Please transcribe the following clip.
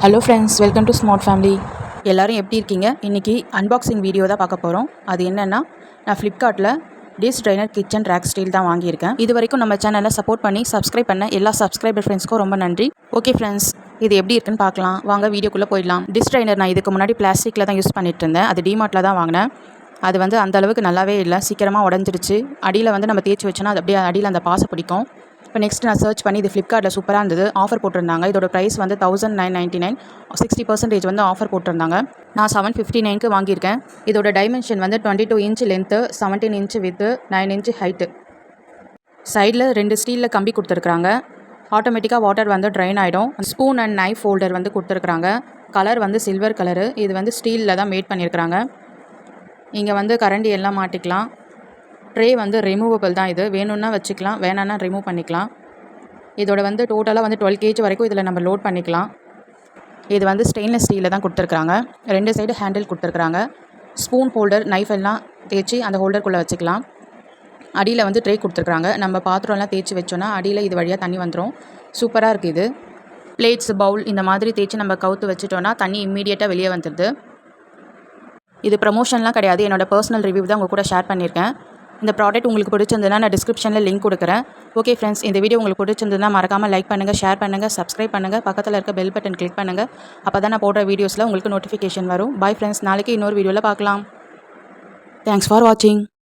Hello friends, welcome to smart family. எல்லோரும் எப்படி இருக்கீங்க? இன்றைக்கி அன்பாக்சிங் வீடியோ தான் பார்க்க போகிறோம். அது என்னென்னா, நான் ஃப்ளிப்கார்ட்டில் dish trainer kitchen rack steel தான் வாங்கியிருக்கேன். இது வரைக்கும் நம்ம சேனலை சப்போர்ட் பண்ணி சப்ஸ்கிரைப் பண்ண எல்லா சப்ஸ்கிரைபர் ஃப்ரெண்ட்ஸ்க்கும் ரொம்ப நன்றி. ஓகே ஃப்ரெண்ட்ஸ், இது எப்படி இருக்குன்னு பார்க்கலாம். வாங்க வீடியோக்குள்ளே போயிடலாம். டிஷ் ட்ரைனர் நான் இதுக்கு முன்னாடி பிளாஸ்டிக்கில் தான் யூஸ் பண்ணிட்டு இருந்தேன். அது டிமார்ட்டில் தான் வாங்கினேன். அது வந்து அந்தளவுக்கு நல்லாவே இல்லை, சீக்கிரமாக உடஞ்சிருச்சு. அடியில் வந்து நம்ம தேய்ச்சி வச்சோன்னா அது அப்படியே அடியில் அந்த பாசை பிடிக்கும். இப்போ நெக்ஸ்ட் நான் சர்ச் பண்ணி இது ஃப்ளிப்கார்ட்டில் சூப்பராக இருந்தது. ஆஃபர் போட்டிருந்தாங்க. இதோட ப்ரைஸ் வந்து 1999, 60% வந்து ஆஃபர் போட்டிருந்தாங்க. நான் 759க்கு வாங்கியிருக்கேன். இதோட டைமென்ஷன் வந்து 22 inch length, 17 inch with, 9 inch height. சைடில் 2 ஸ்டீலில் கம்பி கொடுத்துருக்குறாங்க. ஆட்டோமேட்டிக்காக வாட்டர் வந்து ட்ரைன் ஆகிடும். ஸ்பூன் அண்ட் நைஃப் ஹோல்டர் வந்து கொடுத்துருக்குறாங்க. கலர் வந்து சில்வர் கலரு. இது வந்து ஸ்டீலில் தான் மேட் பண்ணியிருக்கிறாங்க. இங்கே வந்து கரண்டி எல்லாம் மாட்டிக்கலாம். ட்ரே வந்து ரிமூவபிள் தான். இது வேணும்னா வச்சுக்கலாம், வேணான்னா ரிமூவ் பண்ணிக்கலாம். இதோட வந்து டோட்டலாக வந்து 12 kg வரைக்கும் இதில் நம்ம லோட் பண்ணிக்கலாம். இது வந்து ஸ்டெயின்லெஸ் ஸ்டீலில் தான் கொடுத்துருக்குறாங்க. 2 சைடு ஹேண்டில் கொடுத்துருக்குறாங்க. ஸ்பூன் ஹோல்டர், நைஃப் எல்லாம் தேய்ச்சி அந்த ஹோல்டருக்குள்ளே வச்சுக்கலாம். அடியில் வந்து ட்ரே கொடுத்துருக்குறாங்க. நம்ம பாத்திரம்லாம் தேய்ச்சி வச்சோன்னா அடியில் இது வழியாக தண்ணி வந்துடும். சூப்பராக இருக்குது இது. பிளேட்ஸ், பவுல் இந்த மாதிரி தேய்ச்சி நம்ம கவுத்து வச்சுட்டோன்னா தண்ணி இம்மீடியட்டாக வெளியே வந்துடுது. இது ப்ரமோஷன்லாம் கிடையாது, என்னோடய பர்சனல் ரிவ்யூ தான் உங்கள் கூட ஷேர் பண்ணியிருக்கேன். இந்த ப்ராடக்ட் உங்களுக்கு பிடிச்சிருந்ததுன்னா நான் டிஸ்கிரிப்ஷனில் லிங்க் கொடுக்குறேன். ஓகே ஃப்ரெண்ட்ஸ், இந்த வீடியோ உங்களுக்கு பிடிச்சிருந்ததுன்னா மறக்காமல் லைக் பண்ணுங்கள், ஷேர் பண்ணுங்கள், சப்ஸ்கிரைப் பண்ணுங்கள், பக்கத்தில் இருக்க பெல் பட்டன் கிளிக் பண்ணுங்கள். அப்போ தான் நான் போடுற வீடியோஸில் உங்களுக்கு நோட்டிஃபிகேஷன் வரும். பாய் ஃப்ரெண்ட்ஸ், நாளைக்கு இன்னொரு வீடியோவில் பார்க்கலாம். தேங்க்ஸ் ஃபார் வாட்சிங்.